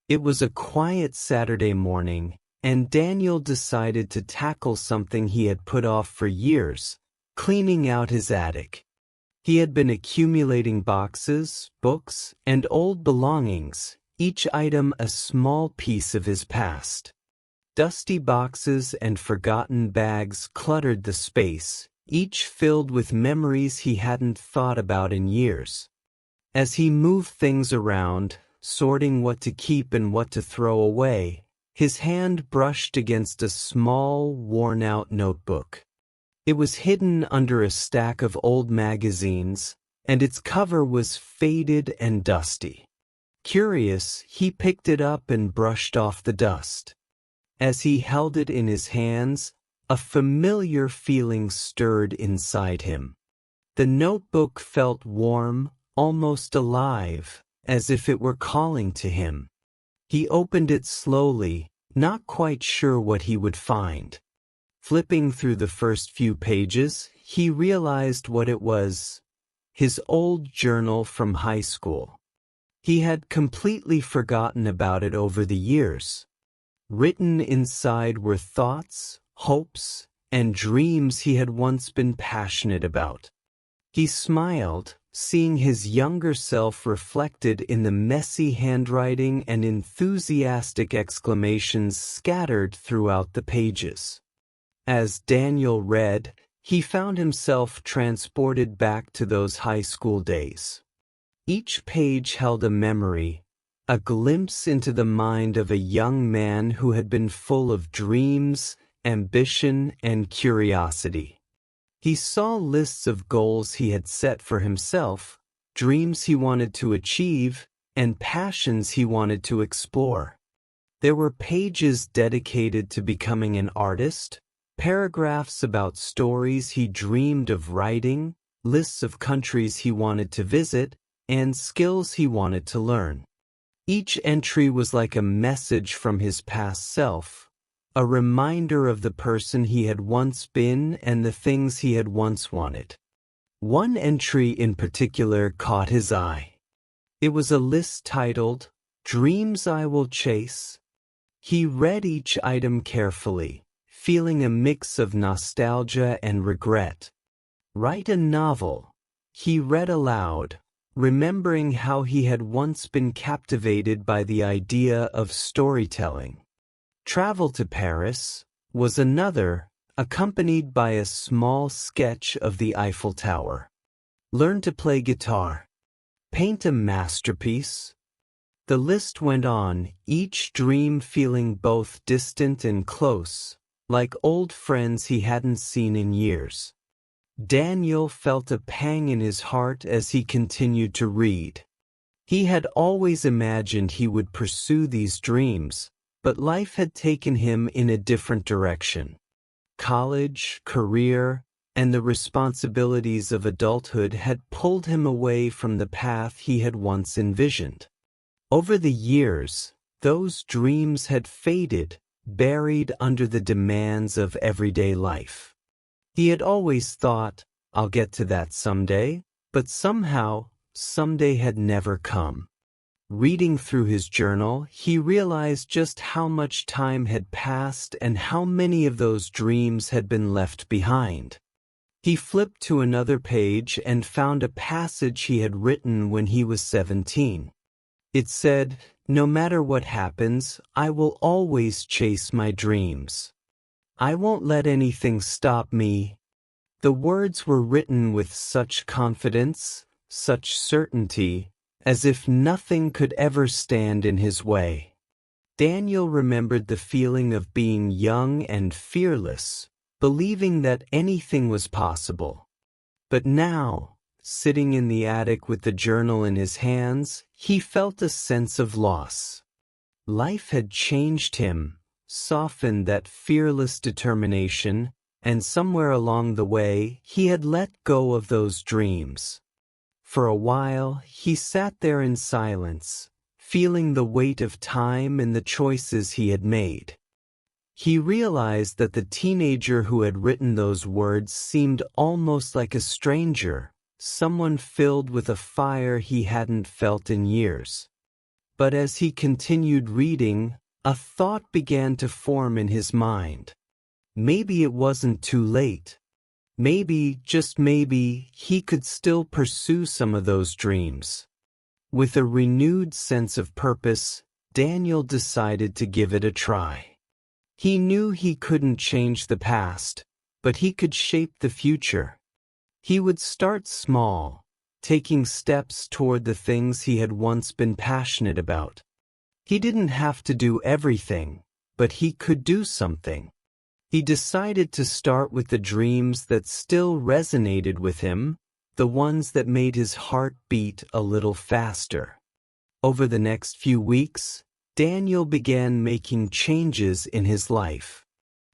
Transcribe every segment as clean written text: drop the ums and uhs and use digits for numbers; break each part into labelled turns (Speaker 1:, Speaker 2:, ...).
Speaker 1: It was a quiet Saturday morning, and Daniel decided to tackle something he had put off for years, cleaning out his attic. He had been accumulating boxes, books, and old belongings, each item a small piece of his past. Dusty boxes and forgotten bags cluttered the space, each filled with memories he hadn't thought about in years. As he moved things around, sorting what to keep and what to throw away, his hand brushed against a small, worn-out notebook. It was hidden under a stack of old magazines, and its cover was faded and dusty. Curious, he picked it up and brushed off the dust. As he held it in his hands, a familiar feeling stirred inside him. The notebook felt warm, almost alive, as if it were calling to him. He opened it slowly, not quite sure what he would find. Flipping through the first few pages, he realized what it was: his old journal from high school. He had completely forgotten about it over the years. Written inside were thoughts, hopes, and dreams he had once been passionate about. He smiled, seeing his younger self reflected in the messy handwriting and enthusiastic exclamations scattered throughout the pages. As Daniel read, he found himself transported back to those high school days. Each page held a memory, a glimpse into the mind of a young man who had been full of dreams, ambition, and curiosity. He saw lists of goals he had set for himself, dreams he wanted to achieve, and passions he wanted to explore. There were pages dedicated to becoming an artist, paragraphs about stories he dreamed of writing, lists of countries he wanted to visit, and skills he wanted to learn. Each entry was like a message from his past self, a reminder of the person he had once been and the things he had once wanted. One entry in particular caught his eye. It was a list titled, "Dreams I Will Chase." He read each item carefully, feeling a mix of nostalgia and regret. "Write a novel," he read aloud, remembering how he had once been captivated by the idea of storytelling. "Travel to Paris" was another, accompanied by a small sketch of the Eiffel Tower. "Learn to play guitar." "Paint a masterpiece." The list went on, each dream feeling both distant and close, like old friends he hadn't seen in years. Daniel felt a pang in his heart as he continued to read. He had always imagined he would pursue these dreams, but life had taken him in a different direction. College, career, and the responsibilities of adulthood had pulled him away from the path he had once envisioned. Over the years, those dreams had faded, buried under the demands of everyday life. He had always thought, "I'll get to that someday," but somehow, someday had never come. Reading through his journal, he realized just how much time had passed and how many of those dreams had been left behind. He flipped to another page and found a passage he had written when he was 17. It said, "No matter what happens, I will always chase my dreams. I won't let anything stop me." The words were written with such confidence, such certainty, as if nothing could ever stand in his way. Daniel remembered the feeling of being young and fearless, believing that anything was possible. But now, sitting in the attic with the journal in his hands, he felt a sense of loss. Life had changed him, softened that fearless determination, and somewhere along the way, he had let go of those dreams. For a while, he sat there in silence, feeling the weight of time and the choices he had made. He realized that the teenager who had written those words seemed almost like a stranger, someone filled with a fire he hadn't felt in years. But as he continued reading, a thought began to form in his mind. Maybe it wasn't too late. Maybe, just maybe, he could still pursue some of those dreams. With a renewed sense of purpose, Daniel decided to give it a try. He knew he couldn't change the past, but he could shape the future. He would start small, taking steps toward the things he had once been passionate about. He didn't have to do everything, but he could do something. He decided to start with the dreams that still resonated with him, the ones that made his heart beat a little faster. Over the next few weeks, Daniel began making changes in his life.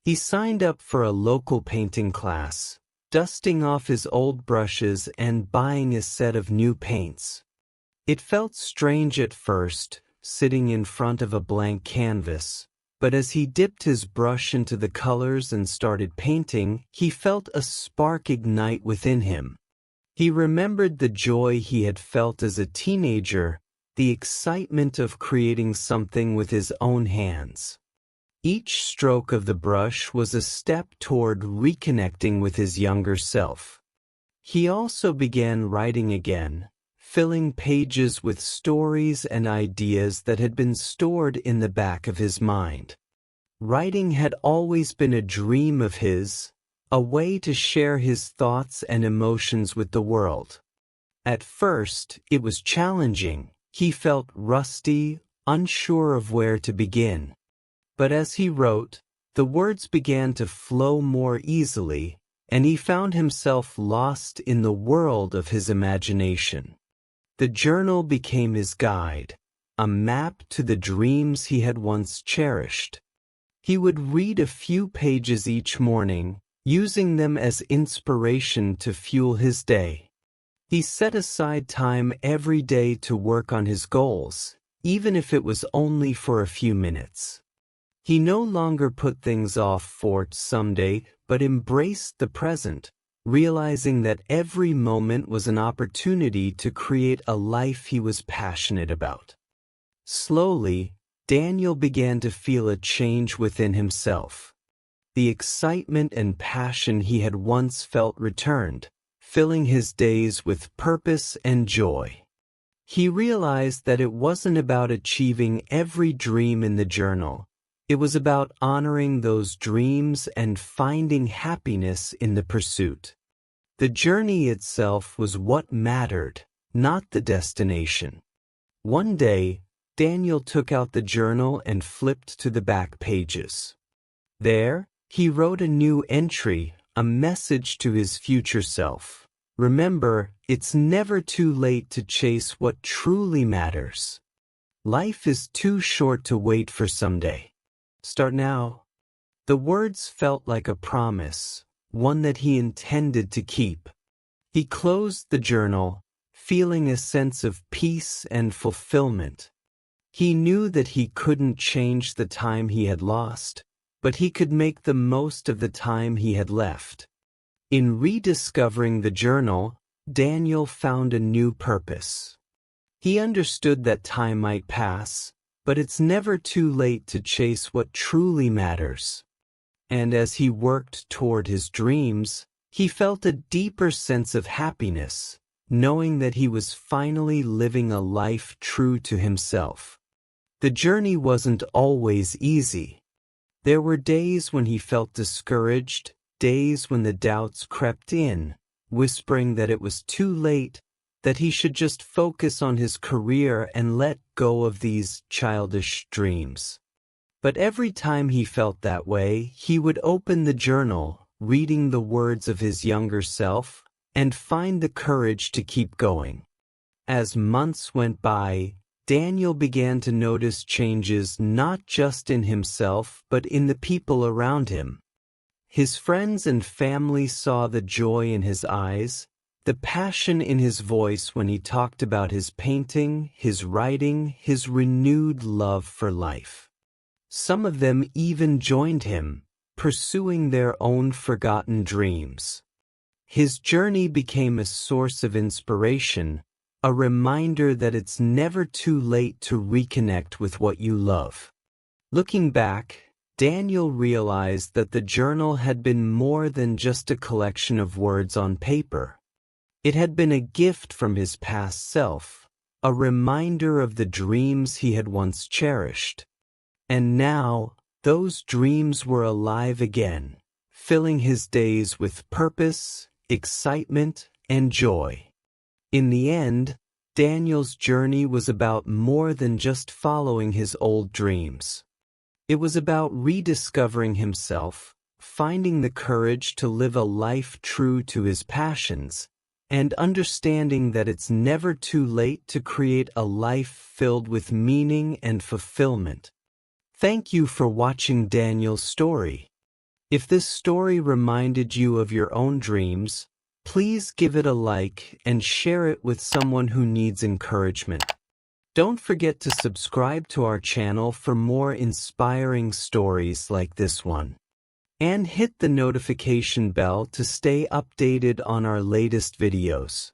Speaker 1: He signed up for a local painting class, dusting off his old brushes and buying a set of new paints. It felt strange at first, sitting in front of a blank canvas, but as he dipped his brush into the colors and started painting, he felt a spark ignite within him. He remembered the joy he had felt as a teenager, the excitement of creating something with his own hands. Each stroke of the brush was a step toward reconnecting with his younger self. He also began writing again, filling pages with stories and ideas that had been stored in the back of his mind. Writing had always been a dream of his, a way to share his thoughts and emotions with the world. At first, it was challenging. He felt rusty, unsure of where to begin. But as he wrote, the words began to flow more easily, and he found himself lost in the world of his imagination. The journal became his guide, a map to the dreams he had once cherished. He would read a few pages each morning, using them as inspiration to fuel his day. He set aside time every day to work on his goals, even if it was only for a few minutes. He no longer put things off for someday, but embraced the present, realizing that every moment was an opportunity to create a life he was passionate about. Slowly, Daniel began to feel a change within himself. The excitement and passion he had once felt returned, filling his days with purpose and joy. He realized that it wasn't about achieving every dream in the journal. It was about honoring those dreams and finding happiness in the pursuit. The journey itself was what mattered, not the destination. One day, Daniel took out the journal and flipped to the back pages. There, he wrote a new entry, a message to his future self. Remember, it's never too late to chase what truly matters. Life is too short to wait for someday. Start now. The words felt like a promise, one that he intended to keep. He closed the journal, feeling a sense of peace and fulfillment. He knew that he couldn't change the time he had lost, but he could make the most of the time he had left. In rediscovering the journal, Daniel found a new purpose. He understood that time might pass, but it's never too late to chase what truly matters. And as he worked toward his dreams, he felt a deeper sense of happiness, knowing that he was finally living a life true to himself. The journey wasn't always easy. There were days when he felt discouraged, days when the doubts crept in, whispering that it was too late, that he should just focus on his career and let go of these childish dreams. But every time he felt that way, he would open the journal, reading the words of his younger self, and find the courage to keep going. As months went by, Daniel began to notice changes not just in himself but in the people around him. His friends and family saw the joy in his eyes, the passion in his voice when he talked about his painting, his writing, his renewed love for life. Some of them even joined him, pursuing their own forgotten dreams. His journey became a source of inspiration, a reminder that it's never too late to reconnect with what you love. Looking back, Daniel realized that the journal had been more than just a collection of words on paper. It had been a gift from his past self, a reminder of the dreams he had once cherished. And now, those dreams were alive again, filling his days with purpose, excitement, and joy. In the end, Daniel's journey was about more than just following his old dreams. It was about rediscovering himself, finding the courage to live a life true to his passions, and understanding that it's never too late to create a life filled with meaning and fulfillment. Thank you for watching Daniel's story. If this story reminded you of your own dreams, please give it a like and share it with someone who needs encouragement. Don't forget to subscribe to our channel for more inspiring stories like this one. And hit the notification bell to stay updated on our latest videos.